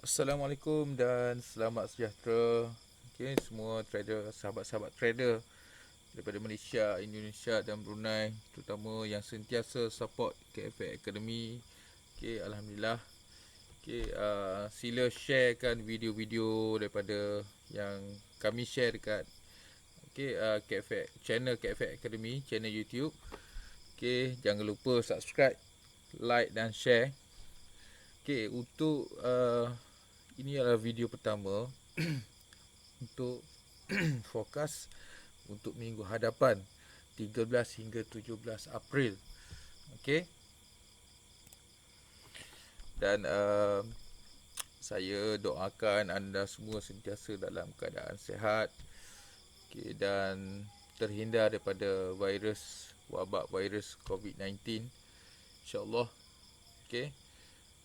Assalamualaikum dan selamat sejahtera. Okay, semua trader, sahabat-sahabat trader daripada Malaysia, Indonesia dan Brunei, terutama yang sentiasa support KFX Academy. Okay, Alhamdulillah. Okay, sila sharekan video-video daripada yang kami share dekat KFX, channel KFX Academy, channel YouTube. Okay, jangan lupa subscribe, like dan share. Okay, untuk ini adalah video pertama untuk fokus untuk minggu hadapan 13 hingga 17 April. Okey. Dan saya doakan anda semua sentiasa dalam keadaan sihat, okey, dan terhindar daripada wabak virus COVID-19 insya-Allah. Okey.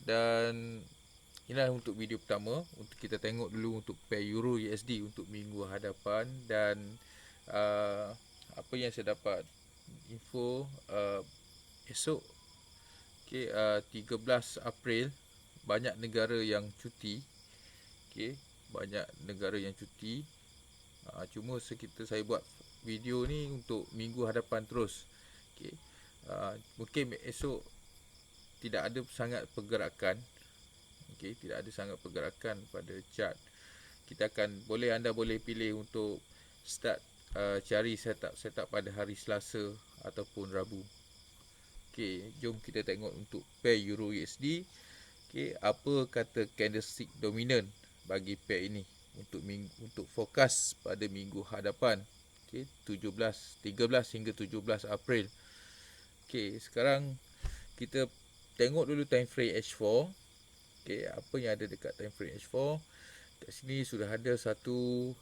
Dan inilah untuk video pertama. Untuk kita tengok dulu untuk pair Euro USD untuk minggu hadapan. Dan apa yang saya dapat info esok 13 April banyak negara yang cuti. Banyak negara yang cuti. Cuma saya buat video ni untuk minggu hadapan terus. Mungkin esok tidak ada sangat pergerakan. Tidak ada sangat pergerakan pada chart. Anda boleh pilih untuk start cari setup pada hari Selasa ataupun Rabu. Jom kita tengok untuk pair Euro USD. Apa kata candlestick dominant bagi pair ini untuk fokus pada minggu hadapan. 13 hingga 17 April. Sekarang kita tengok dulu time frame H4. Apa yang ada dekat time frame H4? Kat sini sudah ada satu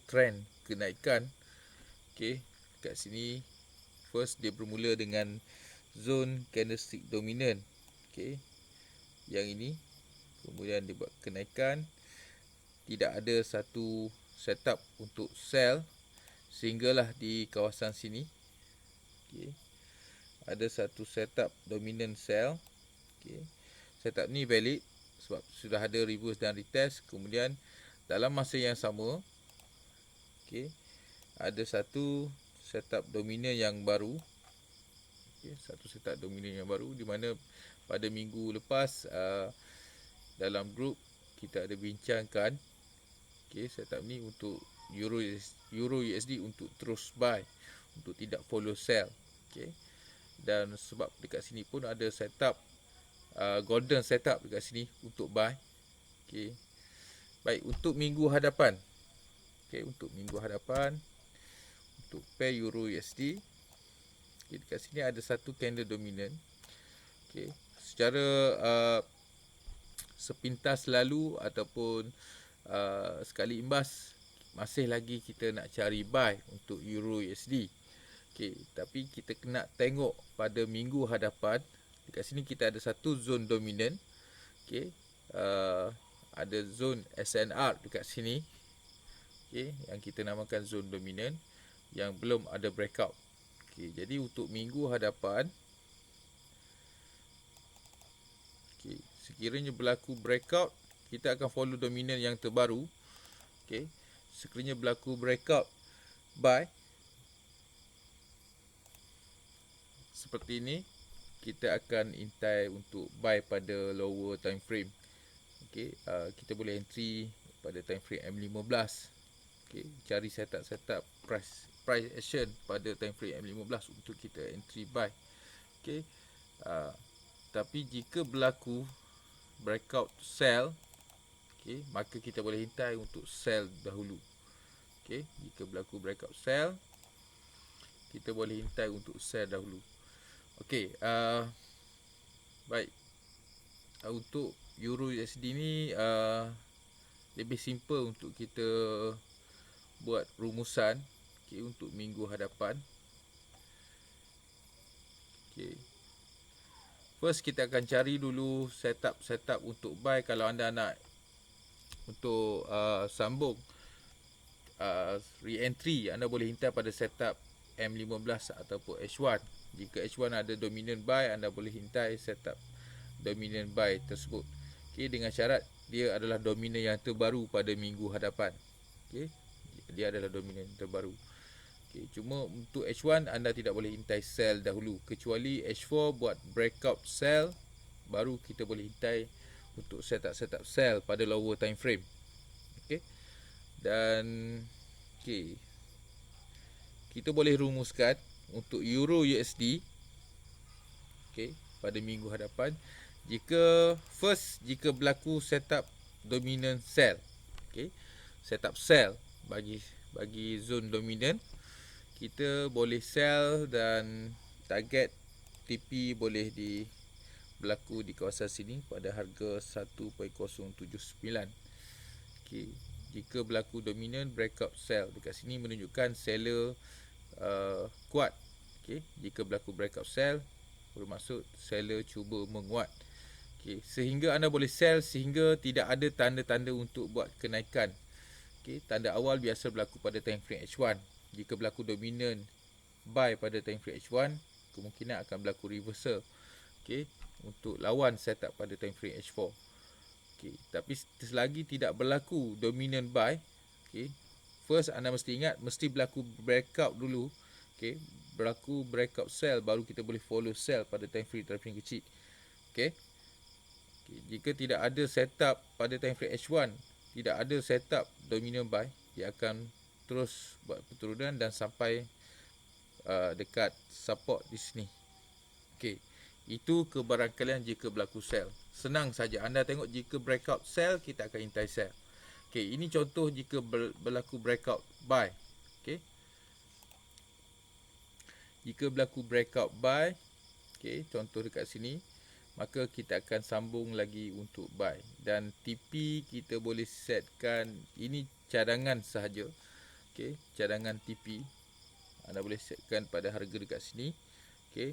trend kenaikan. Kat sini first dia bermula dengan zone candlestick dominant. Yang ini kemudian dia buat kenaikan. Tidak ada satu setup untuk sell sehinggalah di kawasan sini. Ada satu setup dominant sell. Setup ni valid sebab sudah ada reverse dan retest. Kemudian dalam masa yang sama ada satu setup dominan yang baru. Satu setup dominan yang baru di mana pada minggu lepas dalam grup kita ada bincangkan setup ni untuk Euro USD untuk terus buy, untuk tidak follow sell. Dan sebab dekat sini pun ada setup golden setup dekat sini untuk buy. Baik, untuk minggu hadapan. Untuk minggu hadapan untuk pair Euro USD. Dekat sini ada satu candle dominant. Secara sepintas lalu ataupun sekali imbas masih lagi kita nak cari buy untuk Euro USD. Tapi kita kena tengok pada minggu hadapan. Dekat sini kita ada satu zone dominant. Ada zone SNR dekat sini. Yang kita namakan zone dominant yang belum ada breakout. Jadi untuk minggu hadapan, sekiranya berlaku breakout, kita akan follow dominant yang terbaru. Sekiranya berlaku breakout buy seperti ini, kita akan intai untuk buy pada lower time frame. Kita boleh entry pada time frame M15. Cari setup price action pada time frame M15 untuk kita entry buy. Tapi jika berlaku breakout sell, maka kita boleh hintai untuk sell dahulu. Jika berlaku breakout sell, kita boleh hintai untuk sell dahulu. Baik. Untuk Euro USD ni lebih simple untuk kita buat rumusan untuk minggu hadapan. First kita akan cari dulu setup untuk buy. Kalau anda nak untuk sambung re-entry, anda boleh hintai pada setup M15 ataupun H1. Jika H1 ada dominant buy, anda boleh hintai setup dominant buy tersebut. Okey, dengan syarat dia adalah dominan yang terbaru pada minggu hadapan. Okey, dia adalah dominan terbaru. Okey, cuma untuk H1 anda tidak boleh intai sell dahulu, kecuali H4 buat breakout sell, baru kita boleh intai untuk setup sell pada lower time frame. Okey. Dan okey, kita boleh rumuskan untuk Euro USD, okey, pada minggu hadapan, jika berlaku setup dominant sell, okey, setup sell bagi zone dominant, kita boleh sell dan target TP boleh berlaku di kawasan sini pada harga 1.079. Okey, jika berlaku dominant breakout sell dekat sini menunjukkan seller kuat. Okey, jika berlaku breakout sell bermaksud seller cuba menguat. Okey, sehingga anda boleh sell sehingga tidak ada tanda-tanda untuk buat kenaikan. Okey, tanda awal biasa berlaku pada time frame H1. Jika berlaku dominant buy pada time frame H1, kemungkinan akan berlaku reversal. Okey, untuk lawan setup pada time frame H4. Okey, tapi selagi tidak berlaku dominant buy, okey, first anda mesti ingat mesti berlaku breakout dulu. Okey, berlaku breakout sell baru kita boleh follow sell pada time frame kecil. Okey. Okay, jika tidak ada setup pada time frame H1, tidak ada setup dominant buy, dia akan terus buat perturunan dan sampai dekat support di sini. Okey, itu kebarangkalian jika berlaku sell. Senang saja, anda tengok jika breakout sell, kita akan intai sell. Okey, ini contoh jika berlaku breakout buy. Okey, jika berlaku breakout buy, okey, contoh dekat sini, maka kita akan sambung lagi untuk buy. Dan TP kita boleh setkan, ini cadangan sahaja. Okey, cadangan TP anda boleh setkan pada harga dekat sini. Okey,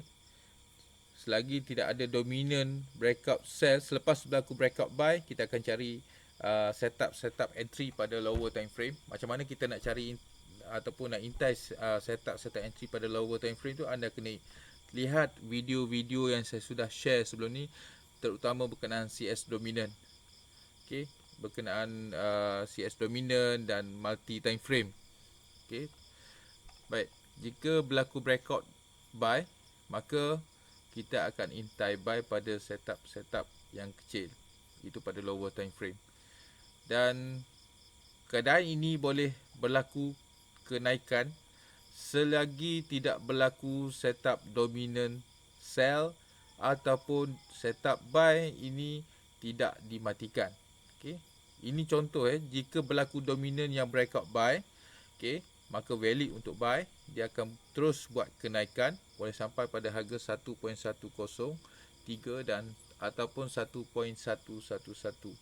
selagi tidak ada dominant breakout sell, selepas berlaku breakout buy, kita akan cari setup entry pada lower time frame. Macam mana kita nak cari ataupun nak intai setup entry pada lower time frame tu, anda kena lihat video-video yang saya sudah share sebelum ni, terutama berkenaan CS dominant. Okey, berkenaan CS dominant dan multi time frame. Okey. Baik, jika berlaku breakout buy, maka kita akan intai buy pada setup yang kecil, itu pada lower time frame. Dan keadaan ini boleh berlaku kenaikan selagi tidak berlaku setup dominant sell ataupun setup buy ini tidak dimatikan. Okey, ini contoh jika berlaku dominant yang breakout buy, okey, maka valid untuk buy, dia akan terus buat kenaikan, boleh sampai pada harga 1.103 dan ataupun 1.111.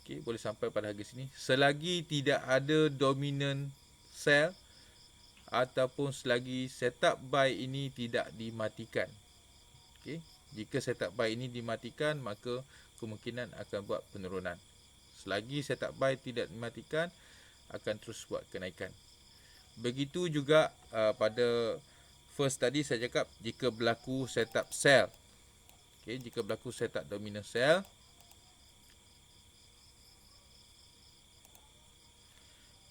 Okey, boleh sampai pada harga sini selagi tidak ada dominant sell ataupun selagi setup buy ini tidak dimatikan. Okey, jika setup buy ini dimatikan, maka kemungkinan akan buat penurunan. Selagi setup buy tidak dimatikan, akan terus buat kenaikan. Begitu juga pada first tadi saya cakap jika berlaku setup sell. Okey, jika berlaku setup dominant sell,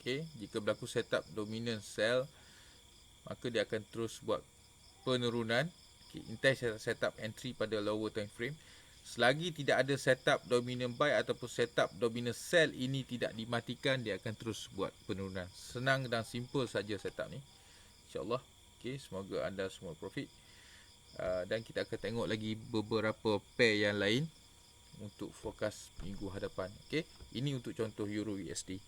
okey, jika berlaku setup dominant sell, maka dia akan terus buat penurunan. Okay, intai setup entry pada lower time frame. Selagi tidak ada setup dominant buy ataupun setup dominant sell ini tidak dimatikan, dia akan terus buat penurunan. Senang dan simple saja setup ni, InsyaAllah. Okay, semoga anda semua profit. Dan kita akan tengok lagi beberapa pair yang lain untuk fokus minggu hadapan. Okay, ini untuk contoh Euro USD.